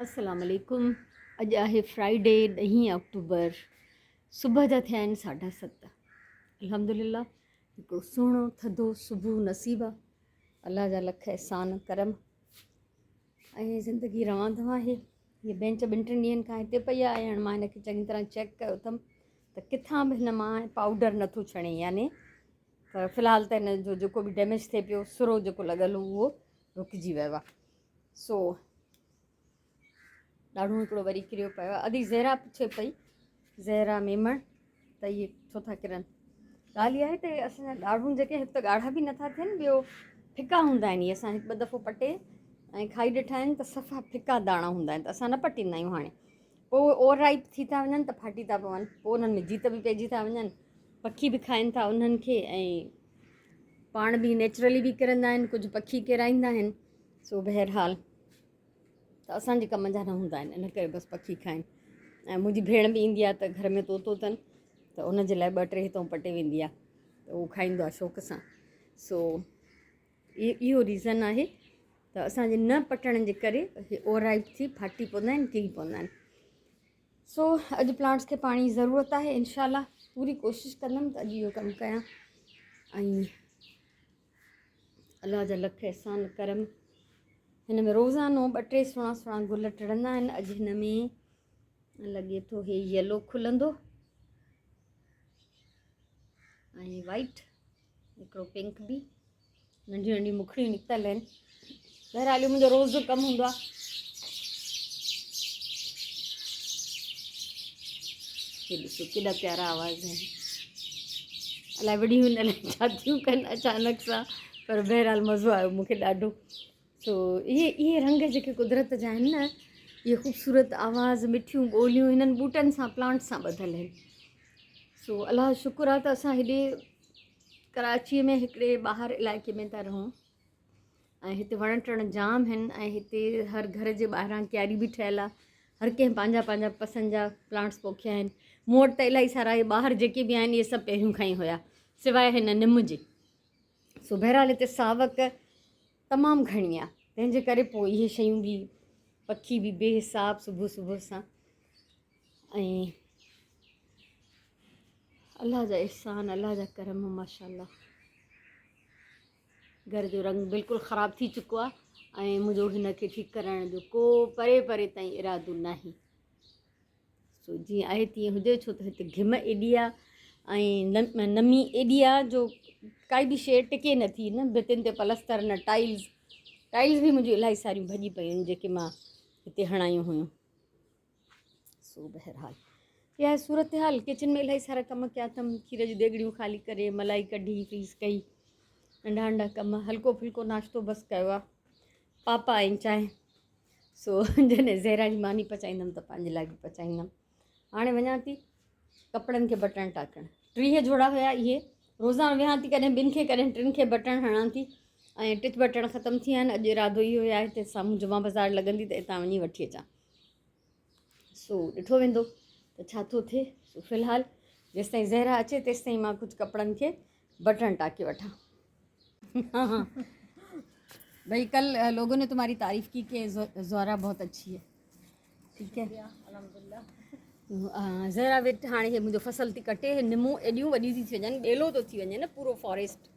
अस्सलामुअलैकुम। अॼु आहे फ्राइडे 10 अक्टूबर। सुबुह जा थिया आहिनि 7:30। अल्हम्दुलिल्लाह हिकिड़ो सुहिणो थधो सुबुह नसीबु आहे। अलाह जा लख एहसान करम ऐं ज़िंदगी रवां दवा आहे। हीअ बेंच 2-3 ॾींहंनि खां हिते पई आहे। हाणे मां हिनखे चङी तरह चेक कयो अथमि त किथां बि हिन मां पाउडर नथो छणे, याने पर फ़िलहालु त हिन जो जेको बि डैमेज थिए पियो, सुरो जेको लॻल हो उहो रुकिजी वियो आहे। सो ॾाढो हिकिड़ो वरी किरियो पियो आहे। अदी ज़हरा पुछे पई, ज़हरा मेमण, त इहे छो था किरनि। ॻाल्हि इहा आहे त असांजा ॾाढूं जेके हिकु त ॻाढ़ा बि नथा थियनि, ॿियो फिका हूंदा आहिनि। इहे असां 1-2 दफ़ो पटे ऐं खाई ॾिठा आहिनि त सफ़ा फिका दाणा हूंदा आहिनि, त असां न पटींदा आहियूं। हाणे पोइ ओवर राइप थी था वञनि त फाटी था पवनि, पोइ उन्हनि में जीत बि पइजी था वञनि, पखी बि खाइनि था उन्हनि खे ऐं पाण बि नेचुरली बि किरंदा आहिनि, कुझु पखी किराईंदा आहिनि। सो बहरहाल त असांजे कम जा न हूंदा आहिनि, इन करे बसि पखी खाइनि। ऐं मुंहिंजी भेण बि ईंदी आहे त घर में तोतो अथनि, त उनजे लाइ 2-3 हितां पटे वेंदी आहे, त उहो खाईंदो आहे शौक़ सां। सो इहो रीज़न आहे त असांजे न पटण जे करे इहे ओवर राइप थी फाटी पवंदा आहिनि, किरी पवंदा आहिनि। सो अॼु प्लांट्स खे पाणी जी ज़रूरत आहे। इंशाल्लाह पूरी कोशिशि कंदमि त अॼु इहो कमु कयां ऐं अलाह जा लख एहसान करम। हिन में रोज़ानो 2-3 सुहिणा गुल टिड़ंदा आहिनि। अॼु हिन में लॻे थो हे येलो खुलंदो ऐं वाइट, हिकिड़ो पिंक बि, नंढियूं नंढियूं मुखड़ियूं निकितल आहिनि। बहरहाल मुंहिंजो रोज़ जो कमु हूंदो आहे। हे ॾिसो केॾा प्यारा आवाज़ आहिनि, अलाए वॾियूं हिन लाइ छा थियूं कनि अचानक सां, पर बहरहाल मज़ो आयो मूंखे ॾाढो। सो इहे रंग जेके कुदरत जा आहिनि न, इहे ख़ूबसूरत आवाज़, मिठियूं ॿोलियूं हिननि ॿूटनि सां, प्लांट सां ॿधियल आहिनि। सो अलाह शुक्र आहे त असां हेॾे कराचीअ में हिकिड़े ॿाहिरि इलाइक़े में था रहूं ऐं हिते वण टिण जाम आहिनि ऐं हिते हर घर जे ॿाहिरां क्यारी बि ठहियल आहे। हर कंहिं पंहिंजा पसंदि जा प्लांट्स पोखिया आहिनि। मूं वटि त इलाही सारा इहे ॿाहिरि जेके बि आहिनि, इहे सभु पहिरियों खां ई हुया, सवाइ हिन निम जे। सो बहरहाल हिते सावक तमामु घणी आहे, तंहिंजे करे पोइ इहे शयूं बि, पखी बि बेहिसाब सुबुह सां। ऐं अलाह जा एहसान, अलाह जा करम, माशाअल्लाह। घर जो रंग बिल्कुलु ख़राबु थी चुको आहे ऐं मुंहिंजो हिन खे ठीकु कराइण जो को परे ताईं इरादो न आहे। सो जीअं आहे तीअं हुजे, छो त हिते घिम एॾी आहे ऐं नमी एॾी आहे जो काई बि शइ टिके नथी, न भितियुनि ते पलस्तर न टाइल्स बि मुंहिंजियूं इलाही सारियूं भॼी पयूं आहिनि जेके मां हिते हणायूं हुयूं। सो बहरहाल इहा आहे सूरत हाल। किचन में इलाही सारा कम कया अथमि, खीर जी देॻड़ियूं ख़ाली करे, मलाई कढी, फ्रीज़ कई, नंढा नंढा कम, हल्को फुल्को नाश्तो बसि कयो आहे, पापा ऐं चांहि। सो जॾहिं ज़हरा जी मानी पचाईंदमि त पंहिंजे लाइ बि पचाईंदमि। हाणे वञा थी कपिड़नि खे बटण टाकणु। 30 जोड़ा हुया इहे, रोज़ानो विहां थी, कॾहिं 2 खे कॾहिं 3 खे बटण हणां थी ऐं टिच बटण ख़तमु थी विया आहिनि। अॼु इरादो इहो आहे हिते साम्हूं जुमा बाज़ारि लॻंदी त हितां वञी वठी अचां। सो ॾिठो वेंदो त छा थो थिए। सो फ़िलहालु जेसिताईं ज़हरा अचे तेसिताईं मां कुझु कपिड़नि खे बटण टाके वठां। हाँ भाई, कल लोगों ने तुम्हारी तारीफ़ की कि ज़हरा बहुत अच्छी है। ठीक है, अल्हम्दुलिल्लाह। ज़हरा वेठ हाणे हे मुंहिंजो फसल थी कटे, निमूं एॾियूं वॾियूं थी वञनि, ॿेलो थो थी वञे न पूरो फॉरेस्ट।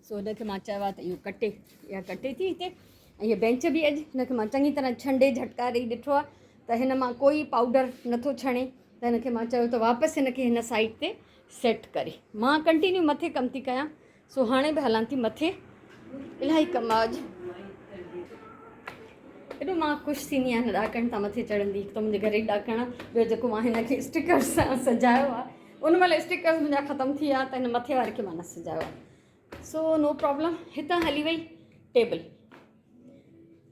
सो हिनखे मां चयो आहे त इहो कटे, इहा कटे थी हिते। ऐं हीअ बेंच बि अॼु हिनखे मां चङी तरह छंडे झटका ॾेई ॾिठो आहे त हिन मां कोई पाउडर नथो छणे, त हिनखे मां चयो त वापसि हिनखे हिन साइड ते सेट करे। मां कंटिन्यू मथे कमु थी कयां, सो हाणे बि हलां थी मथे, इलाही कमु आहे अॼु। एॾो मां ख़ुशि थींदी आहियां हिन ॾाकण तां मथे चढ़ंदी। हिकु त मुंहिंजे घर जी ॾाकण आहे, ॿियो जेको मां हिनखे स्टिकर्स सां सजायो आहे, उन महिल स्टिकर्स मुंहिंजा ख़तमु थी विया त हिन मथे वारे खे मां न सजायो आहे। So no problem. हितां हली वई टेबल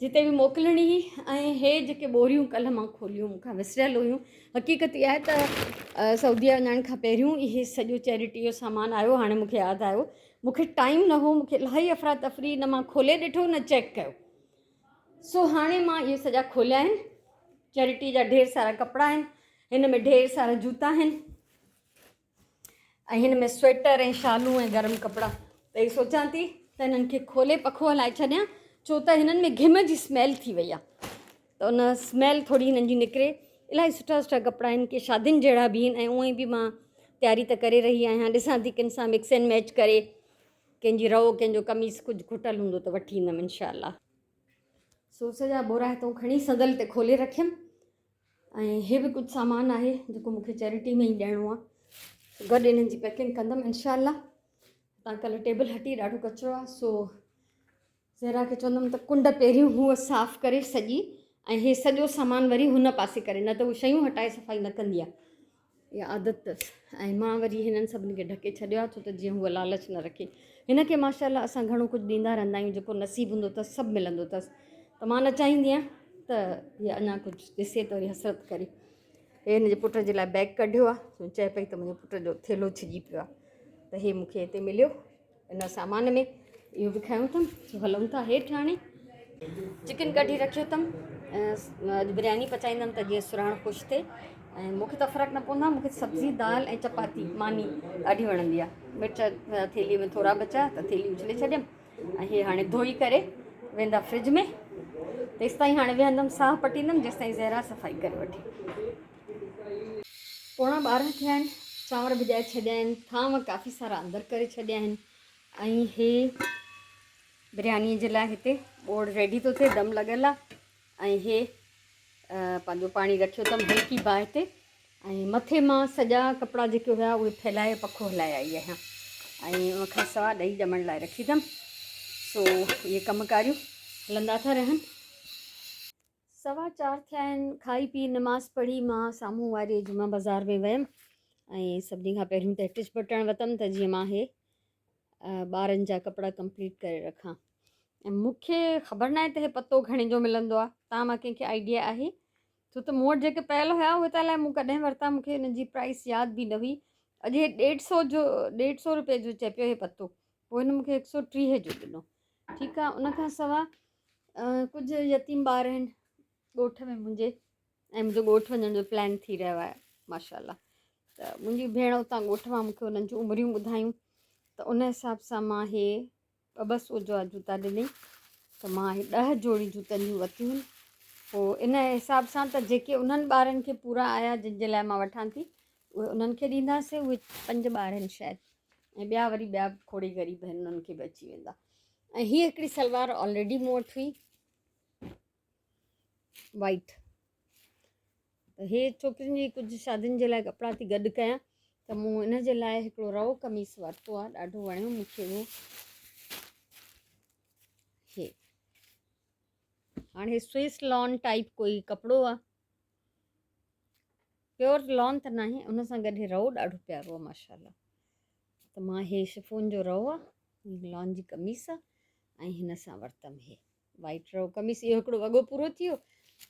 जिते बि मोकिलणी हुई, ऐं हे जेके ॿोरियूं कल्ह मां खोलियूं, मूंखां विसरियल हुयूं। हक़ीक़त इहा आहे त सऊदीअ वञण खां पहिरियों इहे सॼो चैरिटी जो सामान आयो। हाणे मूंखे यादि आयो, मूंखे टाइम न हो, मूंखे इलाही अफ़रा तफ़री, न मां खोले ॾिठो न चेक कयो। सो हाणे मां इहे सॼा खोलिया आहिनि। चैरिटी जा ढेर सारा कपिड़ा आहिनि, हिन में ढेर सारा जूता आहिनि ऐं हिन में स्वेटर ऐं शालूं ऐं गरम कपिड़ा। त इहे सोचां थी त हिननि खे खोले पखो हलाए छॾियां, छो त हिननि में घिम जी स्मेल थी वई आहे। त उन स्मेल थोरी हिननि जी निकिरे। इलाही सुठा सुठा कपिड़ा आहिनि की शादियुनि जहिड़ा बि आहिनि ऐं उअं ई बि मां तयारी त करे रही आहियां। ॾिसां थी किन सां मिक्स एंड मैच करे कंहिंजी रओ कंहिंजो कमीज़ कुझु खुटल हूंदो त वठी ईंदमि इनशाला। सोस जा बोरा हितां खणी सदल ते खोले रखियमि ऐं इहे बि कुझु सामान आहे जेको मूंखे चैरिटी में ई ॾियणो आहे। गॾु इन्हनि जी पैकिंग कंदमि इनशाला। तव्हां कल्ह टेबल हटी ॾाढो कचिरो आहे, सो ज़हरा खे चवंदमि त कुंड पहिरियों हूअ साफ़ु करे सॼी ऐं इहे सॼो सामान वरी हुन पासे करे, न त उहे शयूं हटाए सफ़ाई न कंदी आहे, इहा आदत अथसि। ऐं मां वरी हिननि सभिनी खे ढके छॾियो आहे छो त जीअं हूअ लालच न रखे। हिन खे माशाल्लाह असां घणो कुझु ॾींदा रहंदा आहियूं, जेको नसीबु हूंदो अथसि सभु मिलंदो अथसि। त मां न चाहींदी आहियां त हीअ अञा कुझु ॾिसे त वरी हसरत करे। हे हिनजे पुट जे लाइ बैग कढियो आहे, चए पई त मुंहिंजे पुट जो थेलो छिजी पियो आहे, त हे मूंखे हिते मिलियो इन सामान में। इहो बि खयों अथमि। हलूं था हेठि। हाणे चिकन कढी रखियो अथमि, अॼु बिरयानी पचाईंदमि त जीअं सुराण ख़ुशि थिए। ऐं मूंखे त फ़र्क़ु न पवंदो आहे, मूंखे सब्ज़ी दाल ऐं चपाती मानी ॾाढी वणंदी आहे। मिर्च थेलीअ में थोरा बचा त थेली उछले छॾियमि ऐं हे हाणे धोई करे वेंदा फ्रिज में। तेसि ताईं हाणे वेहंदमि साह पटींदमि जेसि ताईं ज़हरा सफ़ाई करे वठे। 11:15 थिया आहिनि। चांवर भिॼाए छॾिया आहिनि, थांव काफ़ी सारा अंदरि करे छॾिया आहिनि ऐं हे बिरयानीअ जे लाइ हिते बोर्ड रेडी थो थिए, दम लॻियल आहे। ऐं हे पंहिंजो पाणी रखियो अथमि हल्की बाहि ते ऐं मथे मां सॼा कपिड़ा जेके हुआ उहे फैलाए पखो हलाए आई आहियां ऐं उनखां सवाइ ॾही ॼमण लाइ रखी अथमि। सो इहे कमकारियूं हलंदा था रहनि। 4:15 थिया आहिनि। खाई पी नमाज़ पढ़ी मां साम्हूं वारे जुमा बाज़ार में वियमि ऐं सभिनी खां पहिरियों त टिच बटण वरितमि त जीअं मां हे ॿारनि जा कपिड़ा कंप्लीट करे रखां। ऐं मूंखे ख़बर न आहे त हे पतो घणे जो मिलंदो आहे, तव्हां मां कंहिंखे आइडिया आहे? छो त मूं वटि जेके पियल हुया उहे त अलाए मूं कॾहिं वरिता, मूंखे हिन जी प्राइस यादि बि न हुई। अॼु हे 150 रुपए जो चए पियो हे पतो, पोइ हिन मूंखे 130 जो ॾिनो। ठीकु आहे। उनखां सवाइ कुझु यतीम ॿार आहिनि ॻोठ में मुंहिंजे, ऐं मुंहिंजो ॻोठ वञण जो प्लान थी रहियो आहे माशाल्लाह। त मुंहिंजी भेण उतां ॻोठ मां मूंखे उन्हनि जूं उमिरियूं ॿुधायूं त उन हिसाब सां मां हे 200 जा जूता ॾिनई, त मां हे 10 जोड़ी जूतनि जूं वरितियूं आहिनि। पोइ इन हिसाब सां त जेके उन्हनि ॿारनि खे पूरा आया जिन जे लाइ मां वठां थी उहे उन्हनि खे ॾींदासीं। उहे 5 ॿार आहिनि शायदि, ऐं ॿिया वरी ॿिया खोड़ी ग़रीब आहिनि उन्हनि खे बि अची वेंदा। ऐं हीअ हिकिड़ी सलवार ऑलरेडी मूं वटि हुई वाइट, त हे छोकिरियुनि जी कुझु शादियुनि जे लाइ कपिड़ा थी गॾु कयां त मूं इन जे लाइ हिकिड़ो रओ कमीस वरितो आहे, ॾाढो वणियो मूंखे उहो। हे हाणे स्विस लॉन टाइप कोई कपिड़ो आहे, प्योर लॉन त न आहे, उन सां गॾु रओ ॾाढो प्यारो आहे माशाल्लाह। त मां हे शिफोन जो रओ आहे, लॉन जी कमीस आहे ऐं हिन सां वरितमि हे वाइट रओ कमीस। इहो हिकिड़ो वॻो पूरो थी वियो।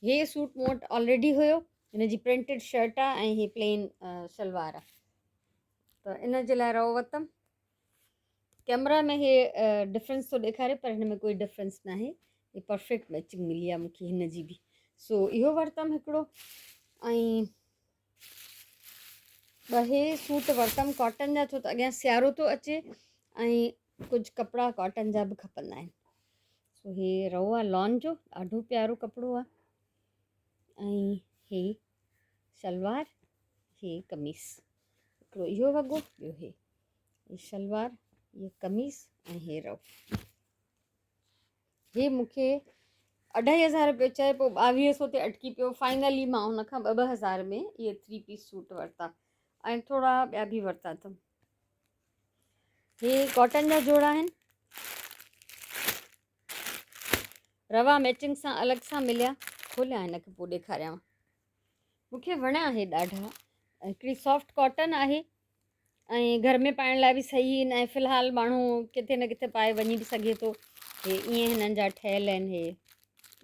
हे सूट मूं वटि ऑलरेडी हुयो, हिन जी प्रिंटेड शर्ट आहे ऐं हे प्लेन सलवार आहे, त इन जे लाइ रओ वरितमि। कैमरा में हे डिफरेंस थो ॾेखारे पर हिन में कोई डिफरेंस न आहे, हे परफेक्ट मैचिंग मिली आहे मूंखे हिन जी बि। सो इहो वरितमि हिकिड़ो। ऐं हे सूट वरितमि कॉटन जा, छो त अॻियां सियारो थो अचे ऐं कुझु कपिड़ा कॉटन जा बि खपंदा आहिनि। सो हे रओ आहे लॉन जो, ॾाढो प्यारो कपिड़ो आहे। ऐं हे सलवार, हे कमीस, हिकिड़ो इहो वॻो, ॿियो हे सलवार, ये कमीज़ ऐं हे रओ। हे मूंखे 2500 रुपयो चए पोइ 2200 ते अटकी पियो। फाइनली मां हुनखां 2000 में इहे 3 पीस सूट वरिता ऐं थोरा ॿिया बि वरिता अथमि। हे कॉटन जा जोड़ा आहिनि, रवा मैचिंग सां अलॻि सां मिलिया। खोलिया हिनखे पोइ ॾेखारियांव। मूंखे वणिया हे ॾाढा। हिकिड़ी सॉफ्ट कॉटन आहे ऐं घर में पाइण लाइ बि सही आहिनि ऐं फ़िलहालु माण्हू किथे न किथे पाए वञी बि सघे थो। हे ईअं हिननि जा ठहियल आहिनि, हे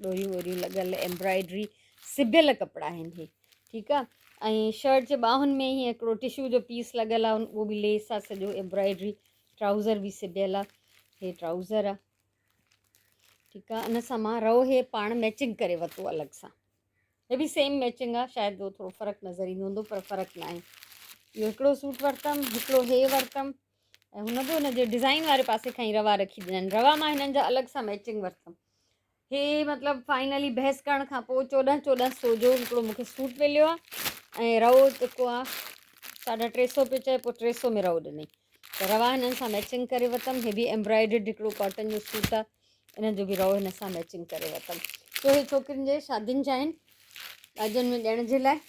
ॾोरियूं वोरियूं लॻल, एम्ब्रॉयडरी सिबियल कपिड़ा आहिनि हे। ठीकु आहे। ऐं शर्ट जे ॿाहुनि में हीअं हिकिड़ो टिशू जो पीस लॻल आहे, उहो बि लेस आहे सॼो एम्ब्रॉयडरी। ट्राउज़र बि सिबियल आहे, हे ट्राउज़र आहे। ठीकु आहे। इन सां मां रओ हे पाण मैचिंग करे वरितो अलॻि सां। हे बि सेम मैचिंग आहे, शायदि उहो थोरो फ़र्क़ु नज़र ईंदो हूंदो पर फ़र्क़ु न आहे। इहो हिकिड़ो सूट वरितमि, हिकिड़ो हे वरितमि ऐं हुन बि हुनजे डिज़ाइन वारे पासे खां ई रवा रखी ॾिना आहिनि। रवा मां हिननि जा अलॻि सां मैचिंग वरितमि। हे मतिलबु फाइनली बहस करण खां पोइ 1400 जो हिकिड़ो मूंखे सूट मिलियो आहे ऐं रओ जेको आहे 350 पियो चए, पोइ 300 में रओ ॾिनई त रवा हिननि सां मैचिंग करे वरितमि। हे बि एम्ब्रॉइडर्ड हिकिड़ो कॉटन जो सूट आहे, हिन जो बि रओ हिन सां मैचिंग करे वरितमि। छो हे छोकिरियुनि जे शादियुनि जा आहिनि, ॾाजनि में ॾियण जे लाइ।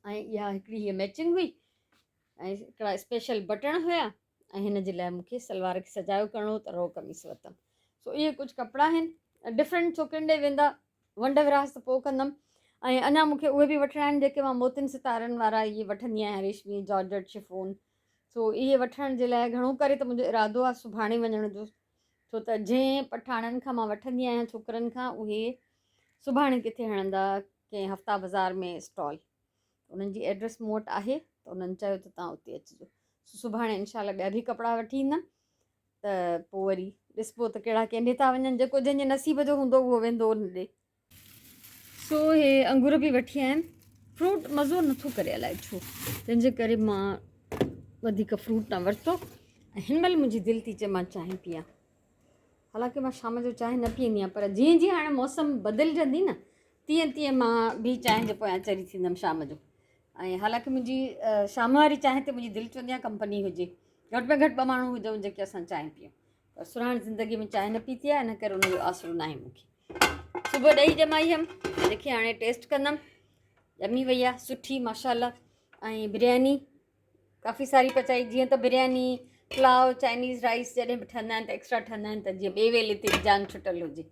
ऐं इहा हिकिड़ी हीअ मैचिंग हुई ऐं हिकिड़ा स्पेशल बटण हुया ऐं हिन जे लाइ मूंखे सलवार खे सजायो करिणो त रओ कमीस वरितमि। सो इहे कुझु कपिड़ा आहिनि डिफरेंट छोकिरियुनि ॾे वेंदा वंड विरास त पोइ कंदमि। ऐं अञा मूंखे उहे बि वठिणा आहिनि जेके मां मोतियुनि सितारनि वारा इहे वठंदी आहियां, रेशमी जॉर्जट शिफोन। सो इहे वठण जे लाइ घणो करे त मुंहिंजो इरादो आहे सुभाणे वञण जो, छो त जंहिं पठाणनि खां मां वठंदी आहियां छोकिरनि खां, उहे सुभाणे किथे हणंदा कंहिं हफ़्ता बाज़ार में स्टॉल। उन्हनि जी एड्रेस मूं वटि आहे त उन्हनि चयो त तव्हां उते अचिजो। सुभाणे इनशाला ॿिया बि कपिड़ा वठी ईंदमि त पोइ वरी ॾिसबो त कहिड़ा कंहिं ॾे था वञनि, जेको जंहिंजे नसीब जो हूंदो उहो वेंदो उन ॾे। सो हे अंगूर बि वठी आयमि। फ्रूट मज़ो नथो करे अलाए छो, तंहिंजे करे मां वधीक फ्रूट न वरितो। ऐं हिन महिल मुंहिंजी दिलि थी चए मां चांहि पियां। हालांकि मां शाम जो चांहि न पीअंदी आहियां, पर जीअं जीअं हाणे मौसम बदिलजंदी न तीअं तीअं मां बि चांहि जे पोयां चरी थींदमि शाम जो। ऐं हालांकि मुंहिंजी शाम वारी चांहि ते मुंहिंजी दिलि चवंदी आहे कंपनी हुजे, घटि में घटि 2 माण्हू हुजूं जेके असां चांहि पियूं। पर सुराण ज़िंदगीअ में चांहि न पीती आहे, इन करे उनजो आसिरो न आहे मूंखे। सुबुह ॾही ॼमाई हुअमि, जेके हाणे टेस्ट कंदमि। ॼमी वई आहे सुठी माशाल्लाह। ऐं बिरयानी काफ़ी सारी पचाई, जीअं त बिरयानी पुलाव चाइनीज़ राइस जॾहिं बि ठहंदा आहिनि त एक्स्ट्रा ठहंदा आहिनि त जीअं ॿिए वेले ते जान छुटल हुजे।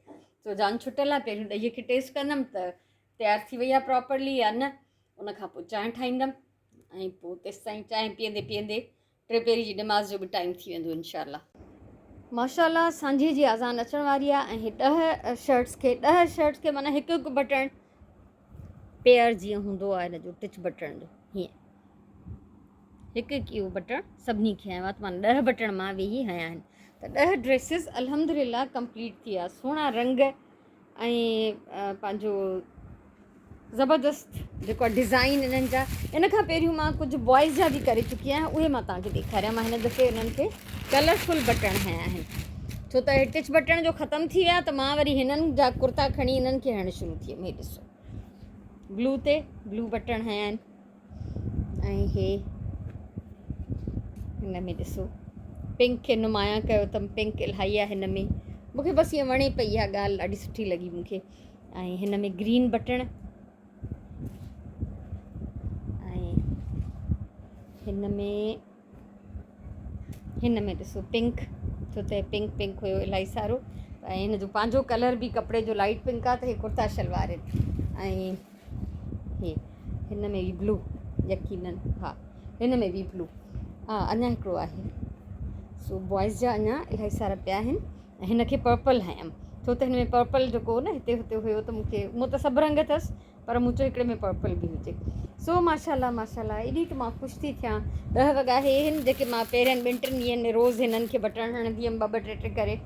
सो जान छुटल आहे, पहिरियों ॾहीअ खे टेस्ट कंदमि त तयारु थी वई आहे प्रॉपरली या न। उनखां पोइ चांहि ठाहींदमि ऐं पोइ तेसिताईं चांहि पीअंदे पीअंदे 3 जी नमाज़ जो बि टाइम थी वेंदो इनशाला। माशाल्लाह सांझे जी अज़ान अचण वारी आहे ऐं हे 10 शर्ट्स खे माना हिकु हिकु बटण पेयर जीअं हूंदो आहे हिन जो टिच बटण जो, हीअं हिकु हिकु इहो बटण सभिनी खे हयां त माना 10 बटण मां वेही हया आहिनि। त 10 ड्रेसिस अल्हम्दुलिल्लाह कंप्लीट थी विया, सुहिणा रंग ऐं पंहिंजो ज़बरदस्त जेको आहे डिज़ाइन इन्हनि जा। इन खां पहिरियों मां कुझु बॉइज़ जा बि करे चुकी आहियां, उहे मां तव्हांखे ॾेखारियां। मां हिन दफ़े उन्हनि खे कलरफुल बटण हया आहिनि, छो त हे टिच बटण जो ख़तमु थी विया त मां वरी हिननि जा कुर्ता खणी हिननि खे हणणु शुरू थी वियमि। हे ॾिसो ब्लू ते ब्लू बटण हया आहिनि ऐं हे हिन में ॾिसो पिंक खे नुमाया कयो अथमि, पिंक इलाही आहे हिन में, मूंखे बसि ईअं वणे पई इहा ॻाल्हि, ॾाढी सुठी लॻी मूंखे। ऐं हिन में ग्रीन बटण ऐं हिन में ॾिसो पिंक, छो त पिंक हुयो इलाही सारो। ऐं हिन जो पंहिंजो कलर बि कपिड़े जो लाइट पिंक आहे त हे कुर्ता शलवार आहिनि। ऐं हिन में बि ब्लू, यकीनन हा हिन में बि ब्लू, हा अञा हिकिड़ो आहे। सो बॉइज़ जा अञा इलाही सारा पिया आहिनि। ऐं हिन खे पर्पल हयमि, छो त हिन में पर्पल जेको न हिते हुते हुयो त मूं त सभु रंग अथसि, पर मूं चयो हिकिड़े में पर्पल बि हुजे। सो माशाल्लाह माशाल्लाह एॾी त मां ख़ुशि थी थियां। 10 वॻा हे आहिनि जेके मां पहिरियनि 2-3 ॾींहंनि में रोज़ु हिननि खे बटण हणंदी हुअमि 2-2 3 करे,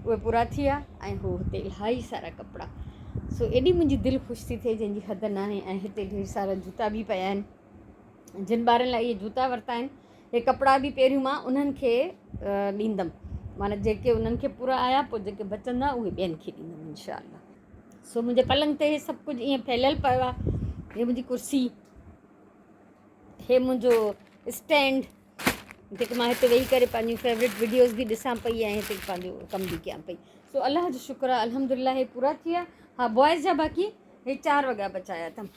उहे पूरा थी विया। ऐं हू हुते इलाही सारा कपिड़ा, सो एॾी मुंहिंजी दिलि ख़ुशि थी थिए जंहिंजी हद न आहे। ऐं हिते ढेर सारा जूता बि पिया आहिनि, जिन ॿारनि लाइ इहे जूता वरिता आहिनि हे कपिड़ा बि पहिरियों मां उन्हनि खे ॾींदमि, माना जेके उन्हनि खे पूरा आया पोइ जेके बचंदा उहे ॿियनि खे ॾींदमि इनशाला। सो मुंहिंजे पलंग ते सभु कुझु ईअं फैलियल पियो आहे। हे मुंहिंजी कुर्सी, हे मुंहिंजो स्टैंड जेके मां हिते वेही करे पंहिंजूं फेवरेट वीडियोज़ बि ॾिसां पई ऐं हिते पंहिंजो कमु बि कयां पई। सो अलाह जो शुक्र आहे अल्हम्दुलिल्लाह हे पूरा थी विया। हा बॉइज़ जा बाक़ी हे 4 वॻा बचाया अथमि।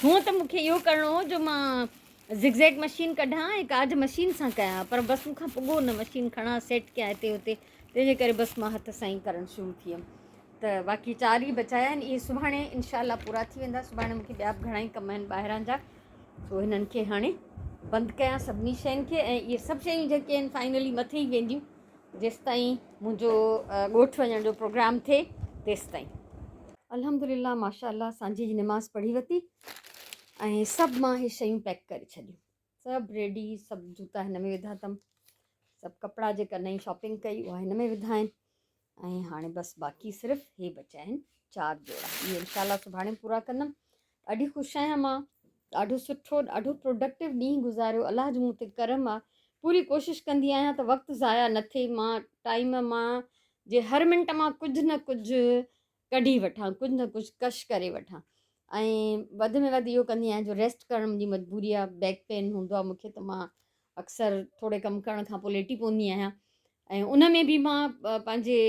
हूअं त मूंखे इहो करिणो हो जो मां ज़िगज़ैग मशीन कढां ऐं काज मशीन सां कयां, पर बसि मूंखां पुॻो न मशीन खणा सेट कयां हिते हुते, तंहिंजे करे बसि मां हथ सां ई करणु शुरू थी वियमि। त बाक़ी 4 ई बचाया आहिनि, इहे सुभाणे इनशाला पूरा थी वेंदा। सुभाणे मूंखे ॿिया बि घणा ई कम आहिनि ॿाहिरां जा, सो हिननि खे हाणे बंदि कयां सभिनी शयुनि खे। ऐं इहे सभु शयूं जेके आहिनि फाइनली मथे ई वेंदियूं जेसिताईं मुंहिंजो ॻोठु वञण जो प्रोग्राम थिए तेसिताईं। अल्हम्दुलिल्लाह माशाल्लाह सांझी जी नमाज़ पढ़ी वरिती ऐं सभु मां इहे शयूं पैक करे छॾियूं, सभु रेडी। सभु जूता हिन में विधा अथमि, सभु कपिड़ा जेका नई शॉपिंग कई उहा हिन में विधा आहिनि। ऐं हाणे बसि बाक़ी सिर्फ़ु हे बचिया आहिनि 4 जोड़ा, इहे इनशाला सुभाणे पूरा कंदमि। ॾाढी ख़ुशि आहियां मां, ॾाढो सुठो ॾाढो प्रोडक्टिव ॾींहुं गुज़ारियो। अलाह जो मूं ते करम आहे, पूरी कोशिशि कंदी आहियां त वक़्तु ज़ाया न थिए, मां टाइम मां जे हर मिंट मां कुझु न कुझु कढी वठां, कुझु न कुझु कश करे वठां। ऐं वधि में वधि इहो कंदी आहियां जो रेस्ट करणु मुंहिंजी मजबूरी आहे, बैक पेन हूंदो आहे मूंखे, त मां अक्सर थोरे कमु करण खां पोइ लेटी पवंदी आहियां। ऐं उन में बि मां पंहिंजे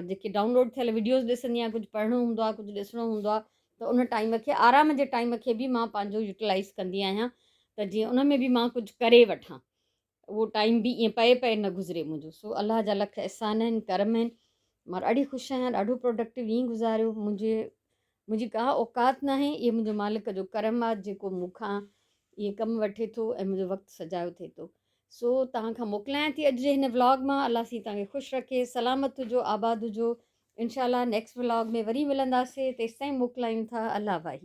जेके डाउनलोड थियल वीडियोज़ ॾिसंदी आहियां, कुझु पढ़णो हूंदो आहे, कुझु ॾिसणो हूंदो आहे, त उन टाइम खे, आराम जे टाइम खे बि मां पंहिंजो यूटिलाइज़ कंदी आहियां, त जीअं उन में बि मां कुझु करे वठां, उहो टाइम बि ईअं पए पए न गुज़रे मुंहिंजो। सो अलाह जा लख अहसान आहिनि, करम आहिनि, मां ॾाढी ख़ुशि आहियां, ॾाढो प्रोडक्टिव ईअं गुज़ारियो। मुंहिंजी का औकात न आहे, इहे मुंहिंजो मालिक जो करम आहे जेको मूंखां इहे कमु वठे थो ऐं मुंहिंजो वक़्तु सजायो थिए थो। सो तव्हां खां मोकिलायां थी अॼु जे हिन व्लॉग मां। अलाह साईं तव्हांखे ख़ुशि रखे, सलामत हुजो, आबाद हुजो। इनशाला नेक्स्ट व्लॉग में वरी मिलंदासीं, तेसिताईं मोकिलायूं था अलाह भाई।